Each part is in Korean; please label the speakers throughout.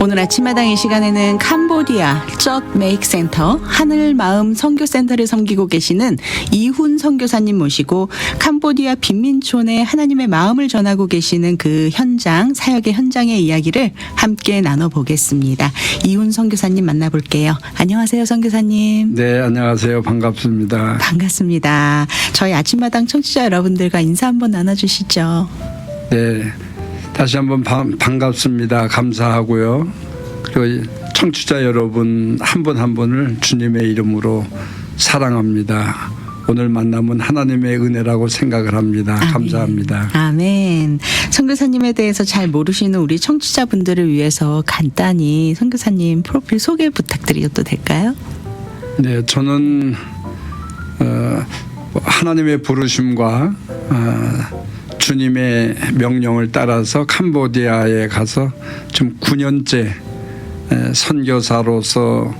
Speaker 1: 오늘 아침마당 이 시간에는 캄보디아 쩌 메이크 센터 하늘마음 선교센터를 섬기고 계시는 이훈 선교사님 모시고 캄보디아 빈민촌에 하나님의 마음을 전하고 계시는 그 현장, 사역의 현장의 이야기를 함께 나눠보겠습니다. 이훈 선교사님 만나볼게요. 안녕하세요, 선교사님.
Speaker 2: 네, 안녕하세요. 반갑습니다.
Speaker 1: 반갑습니다. 저희 아침마당 청취자 여러분들과 인사 한번 나눠주시죠.
Speaker 2: 네, 다시 한번 반갑습니다. 감사하고요. 그리고 청취자 여러분 한 분 한 분을 주님의 이름으로 사랑합니다. 오늘 만남은 하나님의 은혜라고 생각을 합니다.
Speaker 1: 아멘.
Speaker 2: 감사합니다.
Speaker 1: 아멘. 선교사님에 대해서 잘 모르시는 우리 청취자분들을 위해서 간단히 선교사님 프로필 소개 부탁드려도 될까요?
Speaker 2: 네, 저는 하나님의 부르심과 주님의 명령을 따라서 캄보디아에 가서 지금 9년째 선교사로서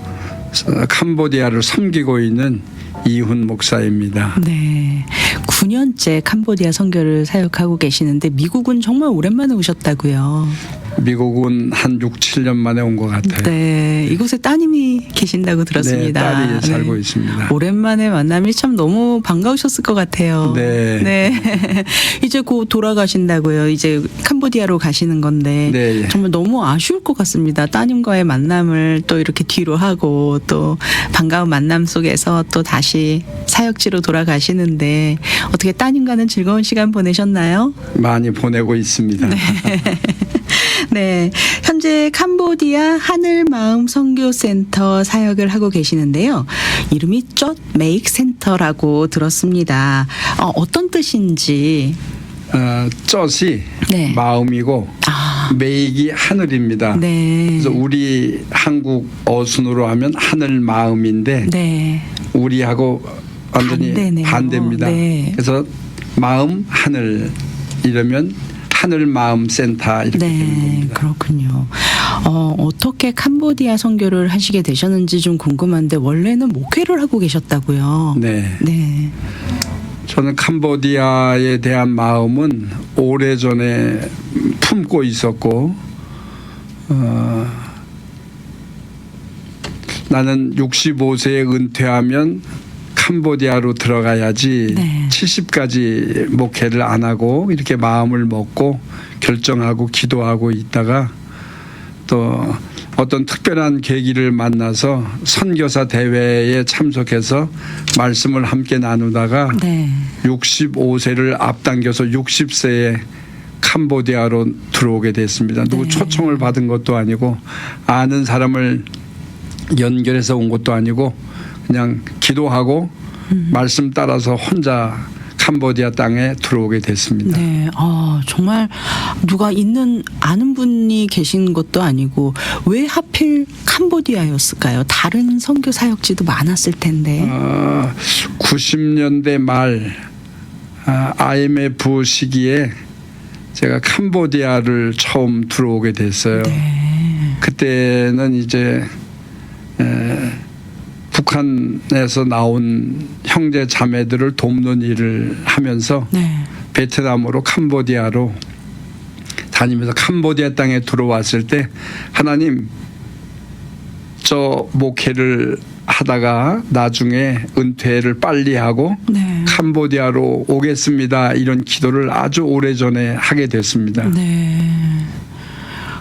Speaker 2: 캄보디아를 섬기고 있는 이훈 목사입니다.
Speaker 1: 네. 9년째 캄보디아 선교를 사역하고 계시는데 미국은 정말 오랜만에 오셨다고요.
Speaker 2: 미국은 한 6, 7년 만에 온 것 같아요.
Speaker 1: 네. 이곳에 따님이 계신다고 들었습니다.
Speaker 2: 네, 딸이 살고 있습니다.
Speaker 1: 오랜만에 만남이 참 너무 반가우셨을 것 같아요.
Speaker 2: 네.
Speaker 1: 네. 이제 곧 돌아가신다고요. 이제 캄보디아로 가시는 건데
Speaker 2: 네.
Speaker 1: 정말 너무 아쉬울 것 같습니다. 따님과의 만남을 또 이렇게 뒤로 하고 또 반가운 만남 속에서 또 다시 사역지로 돌아가시는데 어떻게 따님과는 즐거운 시간 보내셨나요?
Speaker 2: 많이 보내고 있습니다.
Speaker 1: 네, 현재 캄보디아 하늘마음 선교센터 사역을 하고 계시는데요. 이름이 쩌 메이크 센터라고 들었습니다. 어떤 뜻인지.
Speaker 2: 쩌시
Speaker 1: 네.
Speaker 2: 마음이고 메이기 하늘입니다.
Speaker 1: 네.
Speaker 2: 그래서 우리 한국 어순으로 하면 하늘 마음인데
Speaker 1: 네.
Speaker 2: 우리하고 완전히
Speaker 1: 반대네요.
Speaker 2: 반대입니다.
Speaker 1: 네.
Speaker 2: 그래서 마음 하늘 이러면 하늘 마음 센터 이렇게 되는
Speaker 1: 네,
Speaker 2: 겁니다.
Speaker 1: 그렇군요. 어떻게 캄보디아 선교를 하시게 되셨는지 좀 궁금한데 원래는 목회를 하고 계셨다고요.
Speaker 2: 네.
Speaker 1: 네.
Speaker 2: 저는 캄보디아에 대한 마음은 오래전에 품고 있었고 나는 65세에 은퇴하면 캄보디아로 들어가야지
Speaker 1: 네.
Speaker 2: 70까지 목회를 안 하고 이렇게 마음을 먹고 결정하고 기도하고 있다가 또 어떤 특별한 계기를 만나서 선교사 대회에 참석해서 말씀을 함께 나누다가
Speaker 1: 네.
Speaker 2: 65세를 앞당겨서 60세에 캄보디아로 들어오게 됐습니다. 누구
Speaker 1: 네.
Speaker 2: 초청을 받은 것도 아니고 아는 사람을 연결해서 온 것도 아니고 그냥 기도하고 말씀 따라서 혼자 캄보디아 땅에 들어오게 됐습니다.
Speaker 1: 네, 정말 누가 아는 분이 계신 것도 아니고 왜 하필 캄보디아였을까요? 다른 선교 사역지도 많았을 텐데.
Speaker 2: 90년대 말 IMF 시기에 제가 캄보디아를 처음 들어오게 됐어요.
Speaker 1: 네.
Speaker 2: 그때는 이제 북한에서 나온 형제 자매들을 돕는 일을 하면서
Speaker 1: 네.
Speaker 2: 베트남으로 캄보디아로 다니면서 캄보디아 땅에 들어왔을 때 하나님 저 목회를 하다가 나중에 은퇴를 빨리 하고
Speaker 1: 네.
Speaker 2: 캄보디아로 오겠습니다. 이런 기도를 아주 오래전에 하게 됐습니다.
Speaker 1: 네.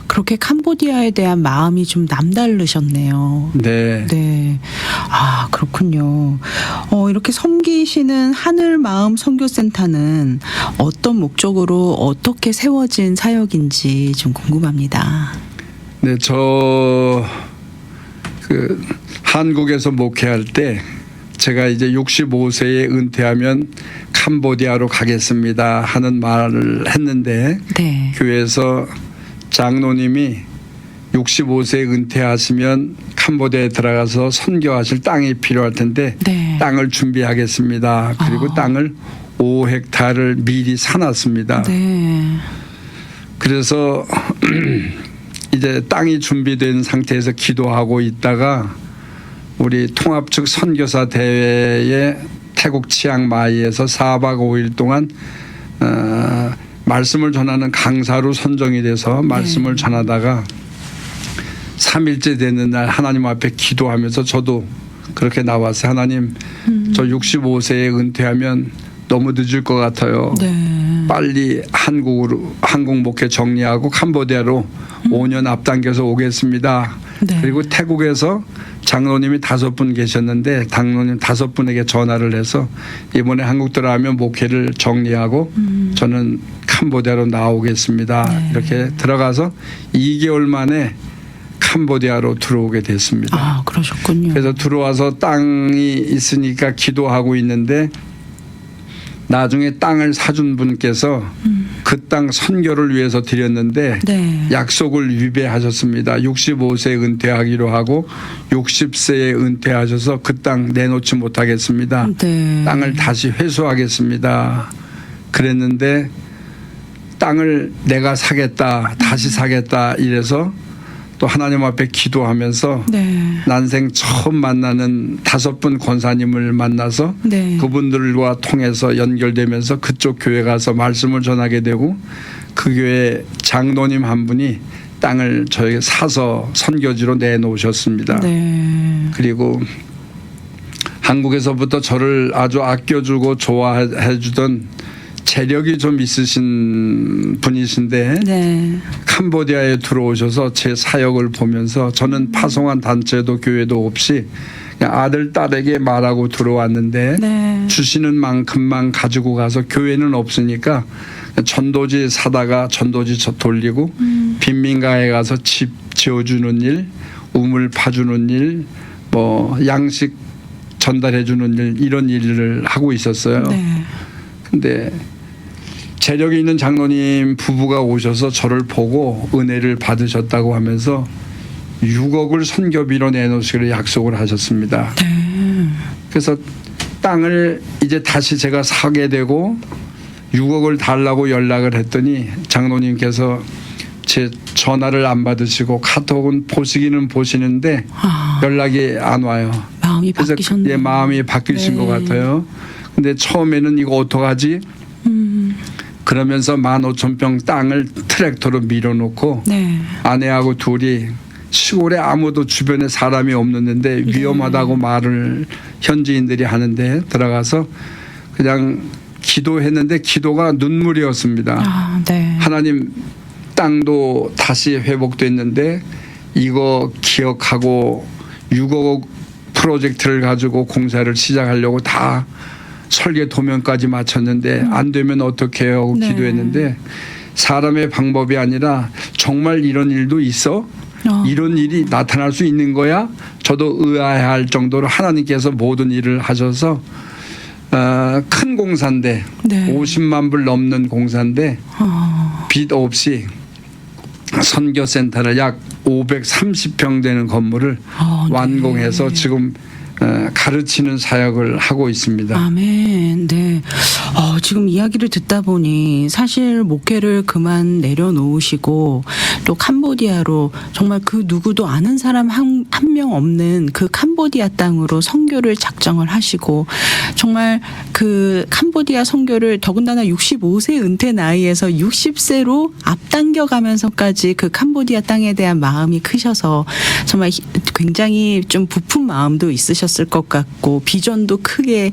Speaker 1: 그렇게 캄보디아에 대한 마음이 좀 남다르셨네요.
Speaker 2: 네.
Speaker 1: 네. 그렇군요. 이렇게 섬기시는 하늘마음 선교센터는 어떤 목적으로 어떻게 세워진 사역인지 좀 궁금합니다.
Speaker 2: 네, 한국에서 목회할 때 제가 이제 65세에 은퇴하면 캄보디아로 가겠습니다 하는 말을 했는데
Speaker 1: 네.
Speaker 2: 교회에서 장로님이 65세 은퇴하시면 캄보디아에 들어가서 선교하실 땅이 필요할 텐데
Speaker 1: 네.
Speaker 2: 땅을 준비하겠습니다. 그리고 땅을 5헥타를 미리 사놨습니다.
Speaker 1: 네.
Speaker 2: 그래서 이제 땅이 준비된 상태에서 기도하고 있다가 우리 통합 측 선교사 대회에 태국 치앙마이에서 4박 5일 동안 말씀을 전하는 강사로 선정이 돼서 말씀을 전하다가 3일째 되는 날 하나님 앞에 기도하면서 저도 그렇게 나왔어요. 하나님, 저 65세에 은퇴하면 너무 늦을 것 같아요.
Speaker 1: 네.
Speaker 2: 빨리 한국 목회 정리하고 캄보디아로 5년 앞당겨서 오겠습니다.
Speaker 1: 네.
Speaker 2: 그리고 태국에서 장로님이 5분 계셨는데 장로님 5분에게 전화를 해서 이번에 한국 들어가면 목회를 정리하고 저는 캄보디아로 나오겠습니다.
Speaker 1: 네.
Speaker 2: 이렇게 들어가서 2개월 만에 캄보디아로 들어오게 됐습니다.
Speaker 1: 아, 그러셨군요.
Speaker 2: 그래서 들어와서 땅이 있으니까 기도하고 있는데 나중에 땅을 사준 분께서 그 땅 선교를 위해서 드렸는데
Speaker 1: 네.
Speaker 2: 약속을 위배하셨습니다. 65세에 은퇴하기로 하고 60세에 은퇴하셔서 그 땅 내놓지 못하겠습니다.
Speaker 1: 네.
Speaker 2: 땅을 다시 회수하겠습니다. 그랬는데 땅을 내가 사겠다, 다시 사겠다 이래서 또 하나님 앞에 기도하면서
Speaker 1: 네.
Speaker 2: 난생 처음 만나는 5분 권사님을 만나서
Speaker 1: 네.
Speaker 2: 그분들과 통해서 연결되면서 그쪽 교회 가서 말씀을 전하게 되고 그 교회 장로님 한 분이 땅을 저에게 사서 선교지로 내놓으셨습니다.
Speaker 1: 네.
Speaker 2: 그리고 한국에서부터 저를 아주 아껴주고 좋아해 주던 재력이 좀 있으신 분이신데
Speaker 1: 네.
Speaker 2: 캄보디아에 들어오셔서 제 사역을 보면서 저는 파송한 단체도 교회도 없이 그냥 아들 딸에게 말하고 들어왔는데
Speaker 1: 네.
Speaker 2: 주시는 만큼만 가지고 가서 교회는 없으니까 전도지 사다가 전도지 돌리고 빈민가에 가서 집 지어주는 일, 우물 파주는 일, 뭐 양식 전달해주는 일 이런 일을 하고 있었어요.
Speaker 1: 네.
Speaker 2: 근데 재력이 있는 장로님 부부가 오셔서 저를 보고 은혜를 받으셨다고 하면서 6억을 선교비로 내놓으시기로 약속을 하셨습니다.
Speaker 1: 네.
Speaker 2: 그래서 땅을 이제 다시 제가 사게 되고 6억을 달라고 연락을 했더니 장로님께서 제 전화를 안 받으시고 카톡은 보시기는 보시는데
Speaker 1: 아,
Speaker 2: 연락이 안 와요.
Speaker 1: 마음이
Speaker 2: 그래서
Speaker 1: 바뀌셨네요.
Speaker 2: 예, 마음이 바뀌신
Speaker 1: 네.
Speaker 2: 것 같아요. 근데 처음에는 이거 어떡하지? 그러면서 15,000평 땅을 트랙터로 밀어놓고
Speaker 1: 네.
Speaker 2: 아내하고 둘이 시골에 아무도 주변에 사람이 없는데 위험하다고 말을 현지인들이 하는데 들어가서 그냥 기도했는데 기도가 눈물이었습니다.
Speaker 1: 아, 네.
Speaker 2: 하나님 땅도 다시 회복됐는데 이거 기억하고 6억 프로젝트를 가지고 공사를 시작하려고 다 설계 도면까지 마쳤는데 안 되면 어떻게 해요 하고
Speaker 1: 네.
Speaker 2: 기도했는데 사람의 방법이 아니라 정말 이런 일도 있어? 이런 일이 나타날 수 있는 거야? 저도 의아해할 정도로 하나님께서 모든 일을 하셔서 큰 공사인데
Speaker 1: 네.
Speaker 2: 50만 불 넘는 공사인데 빚 없이 선교센터를 약 530평 되는 건물을
Speaker 1: 네.
Speaker 2: 완공해서 지금 가르치는 사역을 하고 있습니다.
Speaker 1: 아멘. 네. 지금 이야기를 듣다 보니 사실 목회를 그만 내려놓으시고 또 캄보디아로 정말 그 누구도 아는 사람 한 명 없는 그 캄보디아 땅으로 선교를 작정을 하시고 정말 그 캄보디아 선교를 더군다나 65세 은퇴 나이에서 60세로 앞당겨 가면서까지 그 캄보디아 땅에 대한 마음이 크셔서 정말 굉장히 좀 부푼 마음도 있으셨을 것 같고 비전도 크게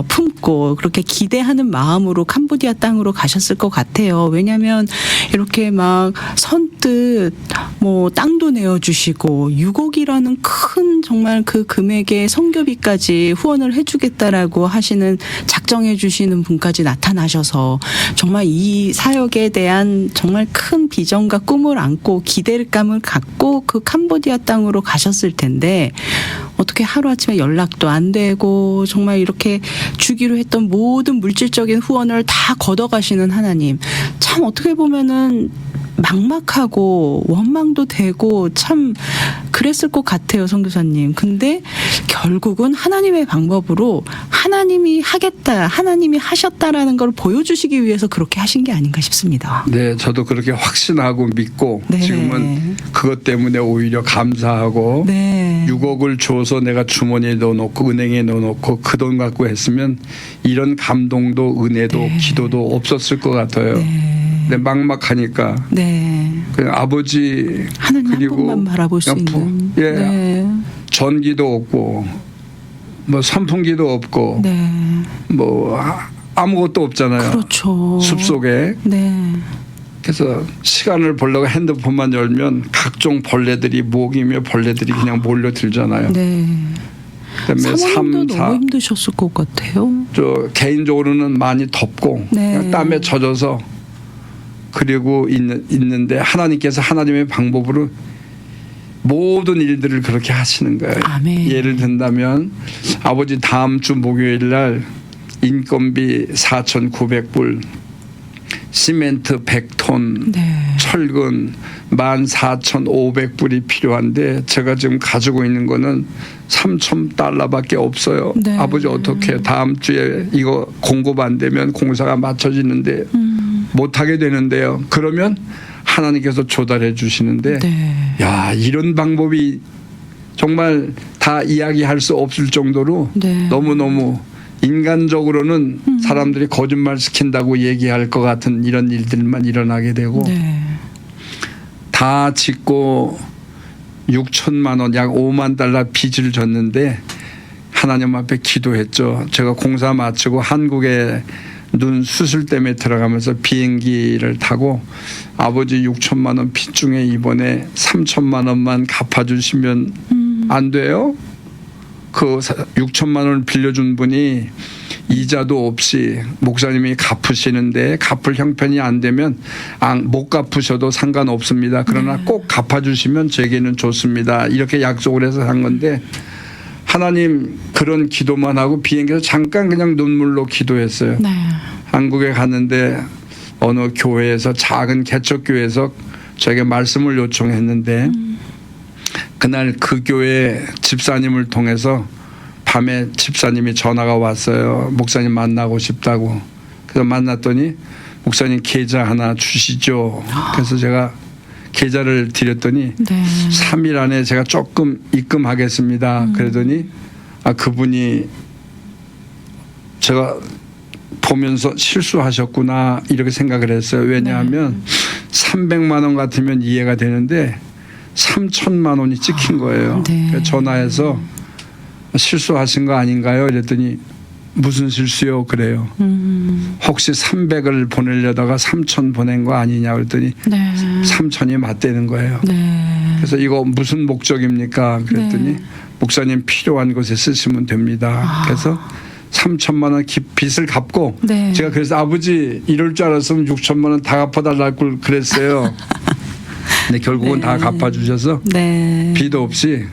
Speaker 1: 품고 그렇게 기대하는 마음으로 캄보디아 땅으로 가셨을 것 같아요. 왜냐하면 이렇게 막 선뜻 뭐 땅도 내어주시고 6억이라는 큰 정말 그 금액의 선교비까지 후원을 해주겠다라고 하시는 작정해 주시는 분까지 나타나셔서 정말 이 사역에 대한 정말 큰 비전과 꿈을 안고 기대감을 갖고 그 캄보디아 땅으로 가셨을 텐데 어떻게 하루아침에 연락도 안 되고 정말 이렇게 주기로 했던 모든 물질적인 후원을 다 걷어가시는 하나님 참 어떻게 보면은 막막하고 원망도 되고 참 그랬을 것 같아요, 선교사님. 근데 결국은 하나님의 방법으로 하나님이 하겠다, 하나님이 하셨다라는 걸 보여주시기 위해서 그렇게 하신 게 아닌가 싶습니다.
Speaker 2: 네, 저도 그렇게 확신하고 믿고
Speaker 1: 네.
Speaker 2: 지금은 그것 때문에 오히려 감사하고
Speaker 1: 네.
Speaker 2: 6억을 줘서 내가 주머니에 넣어놓고 은행에 넣어놓고 그 돈 갖고 했으면 이런 감동도 은혜도
Speaker 1: 네.
Speaker 2: 기도도 없었을 것 같아요.
Speaker 1: 네.
Speaker 2: 근데 막막하니까
Speaker 1: 네.
Speaker 2: 그 아버지
Speaker 1: 하나님 한
Speaker 2: 그리고
Speaker 1: 분만 바라볼 수 있는.
Speaker 2: 예,
Speaker 1: 네.
Speaker 2: 전기도 없고 뭐 선풍기도 없고
Speaker 1: 네.
Speaker 2: 뭐 아무것도 없잖아요.
Speaker 1: 그렇죠.
Speaker 2: 숲속에.
Speaker 1: 네.
Speaker 2: 그래서 시간을 보려고 핸드폰만 열면 각종 벌레들이 모기며 벌레들이 그냥 몰려들잖아요.
Speaker 1: 네.
Speaker 2: 그다음에
Speaker 1: 사모님도 너무 힘드셨을 것 같아요.
Speaker 2: 저 개인적으로는 많이 덥고
Speaker 1: 네.
Speaker 2: 그냥 땀에 젖어서 그리고 있는데 하나님께서 하나님의 방법으로 모든 일들을 그렇게 하시는 거예요.
Speaker 1: 아멘.
Speaker 2: 예를 든다면 아버지 다음 주 목요일 날 인건비 4,900불, 시멘트 100톤,
Speaker 1: 네.
Speaker 2: 철근 14,500불이 필요한데 제가 지금 가지고 있는 거는 3,000달러밖에 없어요.
Speaker 1: 네.
Speaker 2: 아버지 어떻게 다음 주에 이거 공급 안 되면 공사가 맞춰지는데 못하게 되는데요. 그러면 하나님께서 조달해 주시는데
Speaker 1: 네.
Speaker 2: 야, 이런 방법이 정말 다 이야기할 수 없을 정도로
Speaker 1: 네.
Speaker 2: 너무너무 인간적으로는 사람들이 거짓말 시킨다고 얘기할 것 같은 이런 일들만 일어나게 되고
Speaker 1: 네.
Speaker 2: 다 짓고 6천만 원, 약 5만 달러 빚을 졌는데 하나님 앞에 기도했죠. 제가 공사 마치고 한국에 눈 수술 때문에 들어가면서 비행기를 타고 아버지 6천만 원 빚 중에 이번에 3천만 원만 갚아주시면 안 돼요? 그 6천만 원을 빌려준 분이 이자도 없이 목사님이 갚으시는데 갚을 형편이 안 되면 못 갚으셔도 상관없습니다. 그러나 꼭 갚아주시면 제게는 좋습니다. 이렇게 약속을 해서 한 건데 하나님 그런 기도만 하고 비행기에서 잠깐 그냥 눈물로 기도했어요.
Speaker 1: 네.
Speaker 2: 한국에 갔는데 어느 교회에서 작은 개척교회에서 저에게 말씀을 요청했는데 그날 그 교회 집사님을 통해서 밤에 집사님이 전화가 왔어요. 목사님 만나고 싶다고. 그래서 만났더니 목사님 계좌 하나 주시죠. 그래서 제가 계좌를 드렸더니
Speaker 1: 네.
Speaker 2: 3일 안에 제가 조금 입금하겠습니다. 그러더니 그분이 제가 보면서 실수하셨구나 이렇게 생각을 했어요. 왜냐하면 300만 원 같으면 이해가 되는데 3천만 원이 찍힌 거예요.
Speaker 1: 네.
Speaker 2: 그래서 전화해서 실수하신 거 아닌가요? 이랬더니 무슨 실수요? 그래요. 혹시 300을 보내려다가 3천 보낸 거 아니냐 그랬더니
Speaker 1: 네.
Speaker 2: 3천이 맞대는 거예요.
Speaker 1: 네.
Speaker 2: 그래서 이거 무슨 목적입니까? 그랬더니
Speaker 1: 네.
Speaker 2: 목사님 필요한 곳에 쓰시면 됩니다. 그래서 3천만 원 빚을 갚고
Speaker 1: 네.
Speaker 2: 제가 그래서 아버지 이럴 줄 알았으면 6천만 원 다 갚아달라고 걸 그랬어요. 근데 결국은 다 갚아주셔서
Speaker 1: 네.
Speaker 2: 빚 없이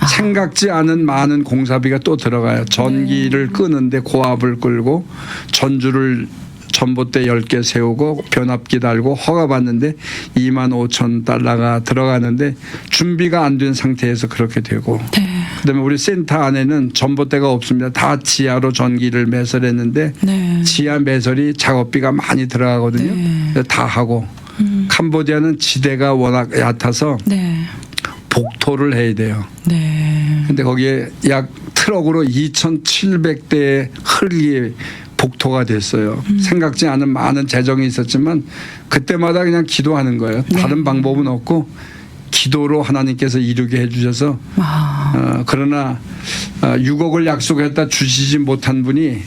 Speaker 2: 생각지 않은 많은 공사비가 또 들어가요. 전기를 끄는데 고압을 끌고 전주를 전봇대 10개 세우고 변압기 달고 허가 받는데 25,000달러가 들어가는데 준비가 안 된 상태에서 그렇게 되고
Speaker 1: 네.
Speaker 2: 그다음에 우리 센터 안에는 전봇대가 없습니다. 다 지하로 전기를 매설했는데
Speaker 1: 네.
Speaker 2: 지하 매설이 작업비가 많이 들어가거든요.
Speaker 1: 네.
Speaker 2: 그래서 다 하고 캄보디아는 지대가 워낙 얕아서
Speaker 1: 네.
Speaker 2: 복토를 해야 돼요.
Speaker 1: 네.
Speaker 2: 근데 거기에 약 트럭으로 2,700대의 흙이 복토가 됐어요. 생각지 않은 많은 재정이 있었지만 그때마다 그냥 기도하는 거예요. 다른 방법은 없고 기도로 하나님께서 이루게 해주셔서 그러나 6억을 약속했다 주시지 못한 분이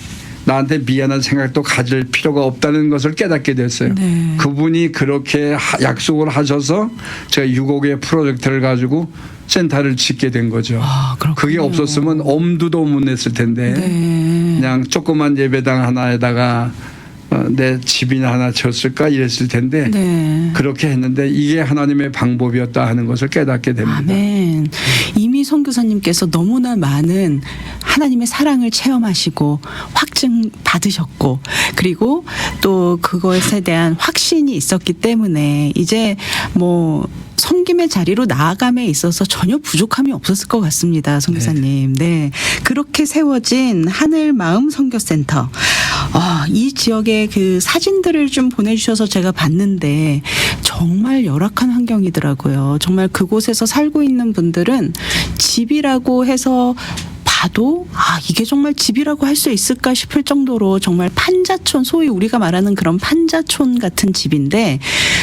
Speaker 2: 나한테 미안한 생각도 가질 필요가 없다는 것을 깨닫게 됐어요.
Speaker 1: 네.
Speaker 2: 그분이 그렇게 약속을 하셔서 제가 6억의 프로젝트를 가지고 센터를 짓게 된 거죠.
Speaker 1: 그렇군요.
Speaker 2: 그게 없었으면 엄두도 못 냈을 텐데
Speaker 1: 네.
Speaker 2: 그냥 조그만 예배당 하나에다가 내 집이나 하나 지었을까 이랬을 텐데
Speaker 1: 네.
Speaker 2: 그렇게 했는데 이게 하나님의 방법이었다 하는 것을 깨닫게 됩니다.
Speaker 1: 아멘. 이미 선교사님께서 너무나 많은 하나님의 사랑을 체험하시고 확증 받으셨고 그리고 또 그것에 대한 확신이 있었기 때문에 이제 뭐 섬김의 자리로 나아감에 있어서 전혀 부족함이 없었을 것 같습니다, 선교사님. 네, 그렇게 세워진 하늘 마음 선교센터. 이 지역의 그 사진들을 좀 보내주셔서 제가 봤는데 정말 열악한 환경이더라고요. 정말 그곳에서 살고 있는 분들은 집이라고 해서 가도 이게 정말 집이라고 할 수 있을까 싶을 정도로 정말 판자촌, 소위 우리가 말하는 그런 판자촌 같은 집인데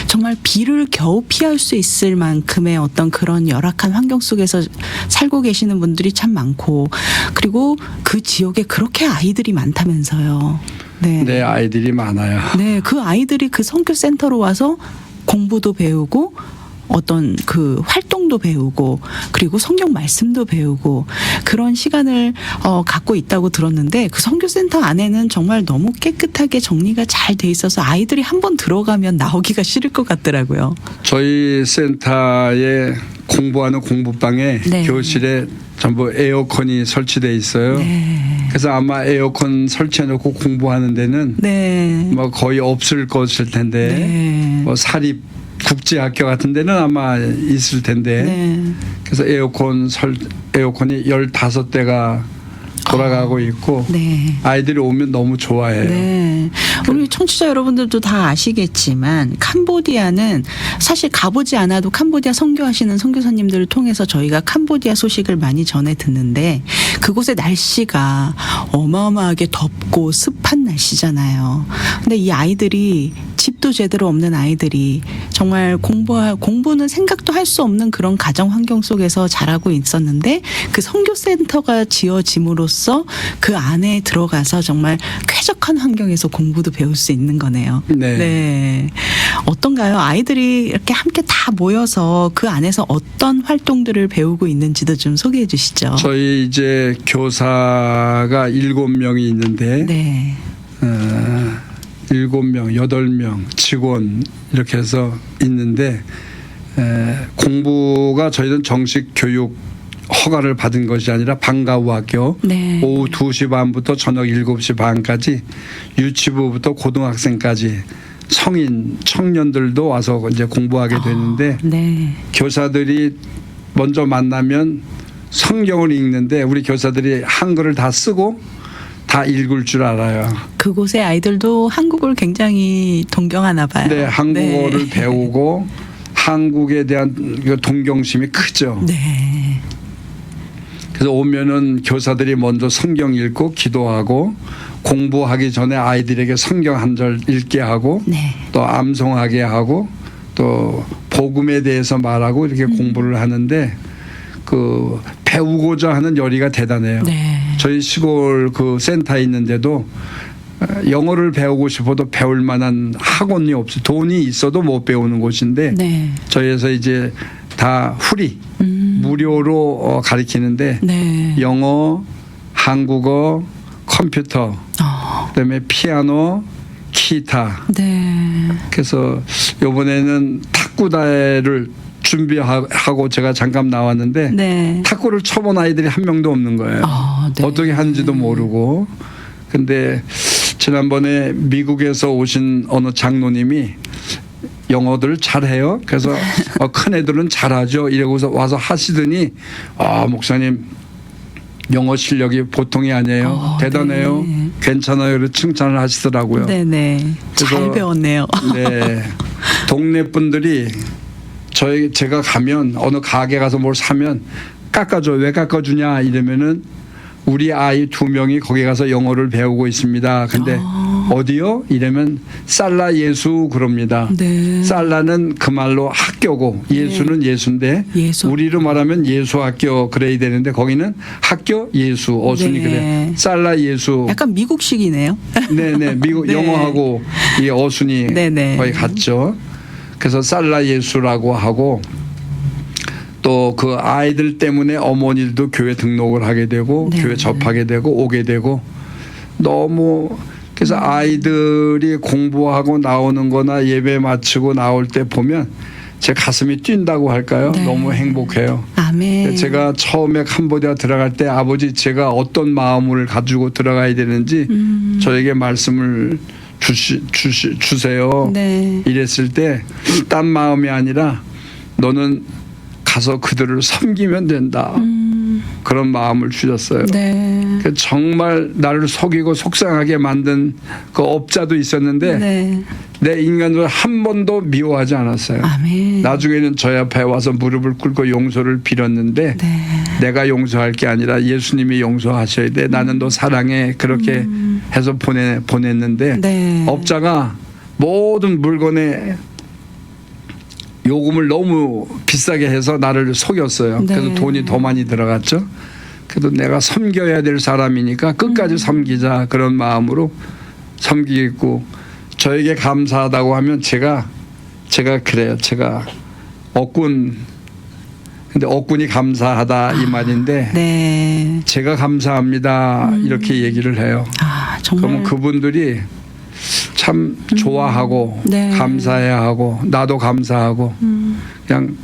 Speaker 1: 정말 비를 겨우 피할 수 있을 만큼의 어떤 그런 열악한 환경 속에서 살고 계시는 분들이 참 많고, 그리고 그 지역에 그렇게 아이들이 많다면서요. 네.
Speaker 2: 네, 아이들이 많아요.
Speaker 1: 네, 그 아이들이 그 선교센터로 와서 공부도 배우고 어떤 그 활동도 배우고 그리고 성경 말씀도 배우고 그런 시간을 갖고 있다고 들었는데, 그 선교센터 안에는 정말 너무 깨끗하게 정리가 잘 돼 있어서 아이들이 한번 들어가면 나오기가 싫을 것 같더라고요.
Speaker 2: 저희 센터에 공부하는 공부방에
Speaker 1: 네.
Speaker 2: 교실에 전부 에어컨이 설치돼 있어요.
Speaker 1: 네.
Speaker 2: 그래서 아마 에어컨 설치해놓고 공부하는 데는
Speaker 1: 네.
Speaker 2: 뭐 거의 없을 것일 텐데
Speaker 1: 네.
Speaker 2: 뭐 사립 국제학교 같은 데는 아마 있을 텐데
Speaker 1: 네.
Speaker 2: 그래서 에어컨이 15대가 돌아가고 있고
Speaker 1: 네.
Speaker 2: 아이들이 오면 너무 좋아해요.
Speaker 1: 네. 우리 청취자 여러분들도 다 아시겠지만 캄보디아는 사실 가보지 않아도 캄보디아 선교하시는 선교사님들을 통해서 저희가 캄보디아 소식을 많이 전해 듣는데, 그곳의 날씨가 어마어마하게 덥고 습한 날씨잖아요. 근데 이 아이들이 집도 제대로 없는 아이들이 정말 공부는 생각도 할 수 없는 그런 가정 환경 속에서 자라고 있었는데, 그 선교센터가 지어짐으로써 그 안에 들어가서 정말 쾌적한 환경에서 공부도 배울 수 있는 거네요.
Speaker 2: 네.
Speaker 1: 네. 어떤가요? 아이들이 이렇게 함께 다 모여서 그 안에서 어떤 활동들을 배우고 있는지도 좀 소개해 주시죠.
Speaker 2: 저희 이제 교사가 7명이 있는데
Speaker 1: 네.
Speaker 2: 7명, 8명 직원 이렇게 해서 있는데 공부가 저희는 정식 교육 허가를 받은 것이 아니라 방과후 학교
Speaker 1: 네.
Speaker 2: 오후 2시 반부터 저녁 7시 반까지 유치부부터 고등학생까지 성인 청년들도 와서 이제 공부하게 되는데
Speaker 1: 네.
Speaker 2: 교사들이 먼저 만나면 성경을 읽는데 우리 교사들이 한글을 다 쓰고 다 읽을 줄 알아요.
Speaker 1: 그곳의 아이들도 한국을 굉장히 동경하나 봐요.
Speaker 2: 네, 한국어를
Speaker 1: 네.
Speaker 2: 배우고 한국에 대한 그 동경심이 크죠.
Speaker 1: 네.
Speaker 2: 그래서 오면은 교사들이 먼저 성경 읽고 기도하고 공부하기 전에 아이들에게 성경 한 절 읽게 하고
Speaker 1: 네.
Speaker 2: 또 암송하게 하고 또 복음에 대해서 말하고 이렇게 공부를 하는데 그 배우고자 하는 열의가 대단해요.
Speaker 1: 네.
Speaker 2: 저희 시골 그 센터에 있는데도 영어를 배우고 싶어도 배울 만한 학원이 없어요. 돈이 있어도 못 배우는 곳인데
Speaker 1: 네.
Speaker 2: 저희에서 이제 다 후리 무료로 가르치는데
Speaker 1: 네.
Speaker 2: 영어, 한국어, 컴퓨터, 그다음에 피아노, 기타.
Speaker 1: 네.
Speaker 2: 그래서 이번에는 탁구대회를 준비하고 제가 잠깐 나왔는데
Speaker 1: 네.
Speaker 2: 탁구를 쳐본 아이들이 한 명도 없는 거예요.
Speaker 1: 네.
Speaker 2: 어떻게 하는지도 모르고. 근데 지난번에 미국에서 오신 어느 장로님이 영어들 잘해요. 그래서 큰 애들은 잘하죠. 이러고서 와서 하시더니 목사님 영어 실력이 보통이 아니에요. 대단해요.
Speaker 1: 네.
Speaker 2: 괜찮아요. 그래서 칭찬을 하시더라고요.
Speaker 1: 네네. 잘
Speaker 2: 그래서
Speaker 1: 배웠네요.
Speaker 2: 네. 동네 분들이 제가 가면 어느 가게 가서 뭘 사면 깎아줘. 왜 깎아주냐 이러면은 우리 아이 2명이 거기 가서 영어를 배우고 있습니다. 근데 어디요? 이러면 살라 예수 그럽니다.
Speaker 1: 네.
Speaker 2: 살라는 그 말로 학교고 예수는 예수인데
Speaker 1: 예수.
Speaker 2: 우리로 말하면 예수학교 그래야 되는데 거기는 학교 예수 어순이
Speaker 1: 네.
Speaker 2: 그래. 살라 예수.
Speaker 1: 약간 미국식이네요.
Speaker 2: 네네. 미국
Speaker 1: 네.
Speaker 2: 영어하고 이 어순이
Speaker 1: 네네.
Speaker 2: 거의 같죠. 그래서 살라 예수라고 하고 또 그 아이들 때문에 어머니들도 교회 등록을 하게 되고
Speaker 1: 네.
Speaker 2: 교회 접하게 되고 오게 되고 너무 그래서 아이들이 공부하고 나오는 거나 예배 마치고 나올 때 보면 제 가슴이 뛴다고 할까요?
Speaker 1: 네.
Speaker 2: 너무 행복해요.
Speaker 1: 아멘.
Speaker 2: 제가 처음에 캄보디아 들어갈 때 아버지 제가 어떤 마음을 가지고 들어가야 되는지 저에게 말씀을 주세요.
Speaker 1: 네.
Speaker 2: 이랬을 때 딴 마음이 아니라 너는 가서 그들을 섬기면 된다. 그런 마음을 주셨어요.
Speaker 1: 네.
Speaker 2: 그 정말 나를 속이고 속상하게 만든 그 업자도 있었는데
Speaker 1: 네.
Speaker 2: 내 인간을 한 번도 미워하지 않았어요.
Speaker 1: 아멘.
Speaker 2: 나중에는 저희 앞에 와서 무릎을 꿇고 용서를 빌었는데
Speaker 1: 네.
Speaker 2: 내가 용서할 게 아니라 예수님이 용서하셔야 돼. 나는 너 사랑해. 그렇게 해서 보냈는데
Speaker 1: 네.
Speaker 2: 업자가 모든 물건에 요금을 너무 비싸게 해서 나를 속였어요.
Speaker 1: 네.
Speaker 2: 그래서 돈이 더 많이 들어갔죠. 그래도 내가 섬겨야 될 사람이니까 끝까지 섬기자 그런 마음으로 섬기겠고 저에게 감사하다고 하면 제가 그래요. 제가 억군 근데 억군이 감사하다 이 말인데
Speaker 1: 네.
Speaker 2: 제가 감사합니다 이렇게 얘기를 해요.
Speaker 1: 아, 정말.
Speaker 2: 그러면 그분들이 참 좋아하고
Speaker 1: 네.
Speaker 2: 감사해야 하고 나도 감사하고 그냥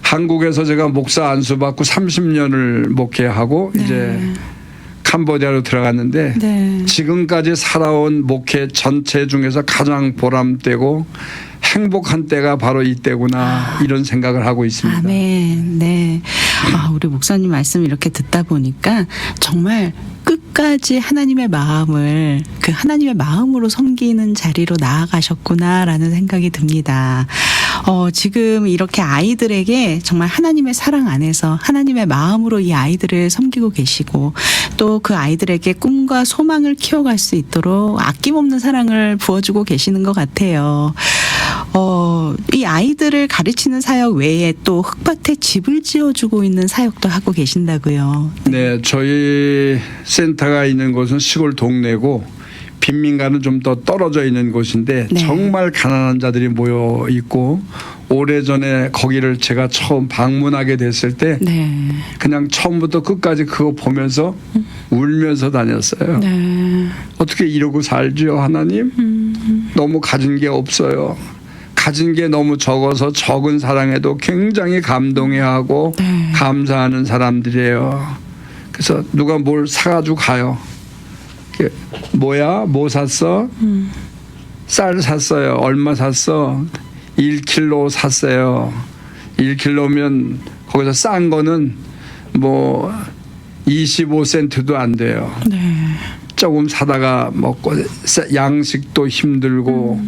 Speaker 2: 한국에서 제가 목사 안수 받고 30년을 목회하고
Speaker 1: 네.
Speaker 2: 이제 캄보디아로 들어갔는데
Speaker 1: 네.
Speaker 2: 지금까지 살아온 목회 전체 중에서 가장 보람되고 행복한 때가 바로 이때구나 이런 생각을 하고 있습니다.
Speaker 1: 아멘. 네. 아, 우리 목사님 말씀 이렇게 듣다 보니까 정말 끝까지 하나님의 마음을 그 하나님의 마음으로 섬기는 자리로 나아가셨구나라는 생각이 듭니다. 지금 이렇게 아이들에게 정말 하나님의 사랑 안에서 하나님의 마음으로 이 아이들을 섬기고 계시고 또 그 아이들에게 꿈과 소망을 키워갈 수 있도록 아낌없는 사랑을 부어주고 계시는 것 같아요. 이 아이들을 가르치는 사역 외에 또 흙밭에 집을 지어주고 있는 사역도 하고 계신다고요.
Speaker 2: 네, 저희 센터가 있는 곳은 시골 동네고 빈민가는 좀 더 떨어져 있는 곳인데
Speaker 1: 네.
Speaker 2: 정말 가난한 자들이 모여 있고 오래전에 거기를 제가 처음 방문하게 됐을 때
Speaker 1: 네.
Speaker 2: 그냥 처음부터 끝까지 그거 보면서 울면서 다녔어요.
Speaker 1: 네.
Speaker 2: 어떻게 이러고 살지요 하나님? 너무 가진 게 없어요. 가진 게 너무 적어서 적은 사랑에도 굉장히 감동해하고
Speaker 1: 네.
Speaker 2: 감사하는 사람들이에요. 그래서 누가 뭘 사가지고 가요. 뭐야? 뭐 샀어? 쌀 샀어요. 얼마 샀어? 1kg 샀어요. 1kg면 거기서 싼 거는 뭐 25센트도 안 돼요.
Speaker 1: 네.
Speaker 2: 조금 사다가 먹고 양식도 힘들고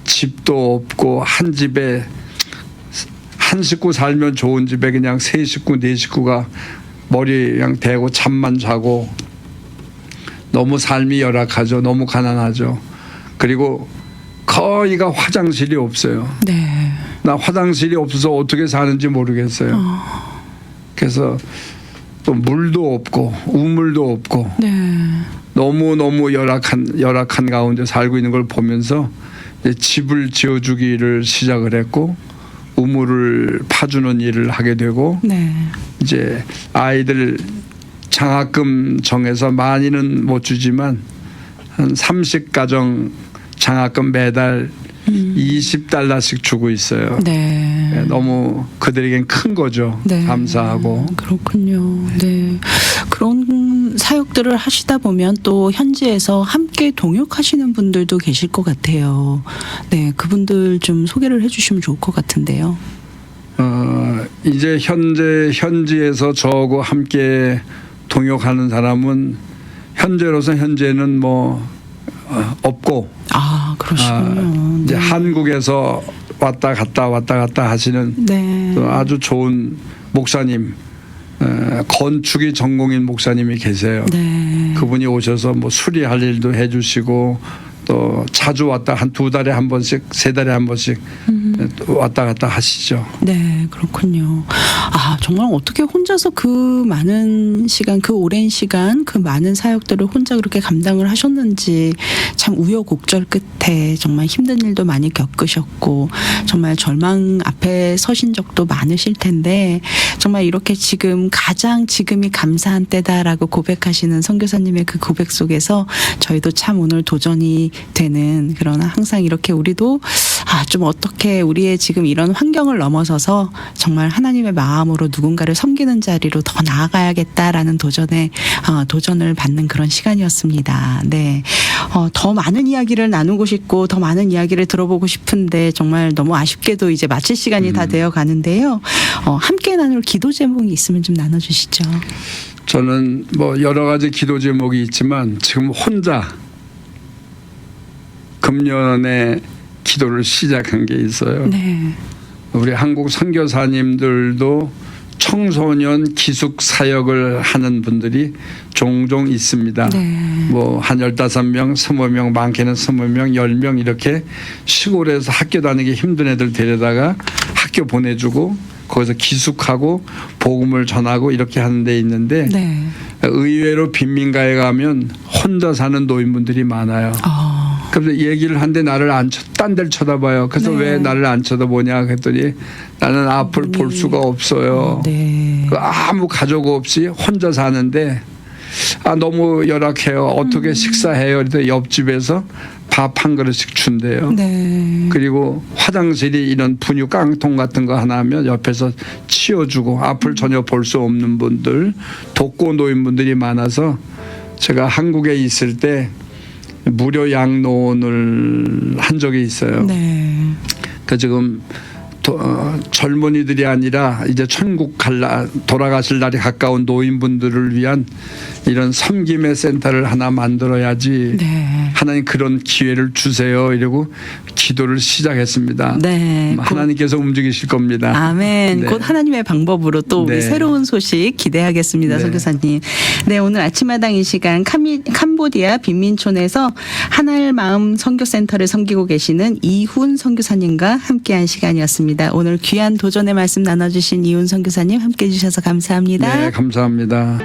Speaker 2: 집도 없고 한 집에 한 식구 살면 좋은 집에 그냥 세 식구 네 식구가 머리 그냥 대고 잠만 자고 너무 삶이 열악하죠. 너무 가난하죠. 그리고 거의가 화장실이 없어요.
Speaker 1: 네.
Speaker 2: 나 화장실이 없어서 어떻게 사는지 모르겠어요. 그래서 또 물도 없고 우물도 없고
Speaker 1: 네.
Speaker 2: 너무 열악한 가운데 살고 있는 걸 보면서 이제 집을 지어주기를 시작을 했고 우물을 파주는 일을 하게 되고
Speaker 1: 네.
Speaker 2: 이제 아이들 장학금 정해서 많이는 못 주지만 한 30가정 장학금 매달 20달러씩 주고 있어요.
Speaker 1: 네.
Speaker 2: 너무 그들에겐 큰 거죠.
Speaker 1: 네.
Speaker 2: 감사하고.
Speaker 1: 그렇군요. 네. 그런 사역들을 하시다 보면 또 현지에서 함께 동역하시는 분들도 계실 것 같아요. 네. 그분들 좀 소개를 해주시면 좋을 것 같은데요.
Speaker 2: 이제 현지에서 저하고 함께 동역하는 사람은 현재는 뭐 없고
Speaker 1: 아, 그러시군요.
Speaker 2: 이제
Speaker 1: 네.
Speaker 2: 한국에서 왔다 갔다 하시는
Speaker 1: 네.
Speaker 2: 또 아주 좋은 목사님 건축이 전공인 목사님이 계세요.
Speaker 1: 네.
Speaker 2: 그분이 오셔서 뭐 수리할 일도 해주시고 또 자주 왔다 한 2달에 한 번씩 3달에 한 번씩 왔다 갔다 하시죠.
Speaker 1: 네, 그렇군요. 아, 정말 어떻게 혼자서 그 많은 시간, 그 오랜 시간, 그 많은 사역들을 혼자 그렇게 감당을 하셨는지 참 우여곡절 끝에 정말 힘든 일도 많이 겪으셨고 정말 절망 앞에 서신 적도 많으실 텐데 정말 이렇게 지금이 감사한 때다라고 고백하시는 선교사님의 그 고백 속에서 저희도 참 오늘 도전이 되는 그러나 항상 이렇게 우리도 좀 어떻게 우리의 지금 이런 환경을 넘어서서 정말 하나님의 마음으로 누군가를 섬기는 자리로 더 나아가야겠다라는 도전을 받는 그런 시간이었습니다. 네. 더 많은 이야기를 나누고 싶고 더 많은 이야기를 들어보고 싶은데 정말 너무 아쉽게도 이제 마칠 시간이 다 되어 가는데요. 함께 나눌 기도 제목이 있으면 좀 나눠주시죠.
Speaker 2: 저는 뭐 여러 가지 기도 제목이 있지만 지금 혼자 금년에 기도를 시작한 게 있어요.
Speaker 1: 네.
Speaker 2: 우리 한국 선교사님들도 청소년 기숙 사역을 하는 분들이 종종 있습니다.
Speaker 1: 네.
Speaker 2: 뭐 한 15명, 20명, 많게는 20명, 10명 이렇게 시골에서 학교 다니기 힘든 애들 데려다가 학교 보내주고 거기서 기숙하고 복음을 전하고 이렇게 하는 데 있는데
Speaker 1: 네.
Speaker 2: 의외로 빈민가에 가면 혼자 사는 노인분들이 많아요. 그래서 얘기를 하는데 나를 딴 데를 쳐다봐요. 그래서
Speaker 1: 네.
Speaker 2: 왜 나를 안 쳐다보냐 했더니 나는 앞을 볼 수가 없어요.
Speaker 1: 네.
Speaker 2: 그 아무 가족 없이 혼자 사는데 너무 열악해요. 어떻게 식사해요? 그래서 옆집에서 밥 한 그릇씩 준대요.
Speaker 1: 네.
Speaker 2: 그리고 화장실이 이런 분유 깡통 같은 거 하나 하면 옆에서 치워주고 앞을 전혀 볼 수 없는 분들, 독거 노인분들이 많아서 제가 한국에 있을 때 무료 양로원을 한 적이 있어요.
Speaker 1: 네.
Speaker 2: 그 지금 젊은이들이 아니라 이제 천국 돌아가실 날이 가까운 노인분들을 위한 이런 섬김의 센터를 하나 만들어야지.
Speaker 1: 네.
Speaker 2: 하나님 그런 기회를 주세요. 이러고 기도를 시작했습니다.
Speaker 1: 네.
Speaker 2: 하나님께서 움직이실 겁니다.
Speaker 1: 아멘.
Speaker 2: 네.
Speaker 1: 곧 하나님의 방법으로 또 우리
Speaker 2: 네.
Speaker 1: 새로운 소식 기대하겠습니다.
Speaker 2: 네.
Speaker 1: 선교사님. 네, 오늘 아침마당 이 시간 캄보디아 빈민촌에서 하나의 마음 선교센터를 섬기고 계시는 이훈 선교사님과 함께한 시간이었습니다. 오늘 귀한 도전의 말씀 나눠주신 이훈 선교사님 함께해 주셔서 감사합니다.
Speaker 2: 네, 감사합니다.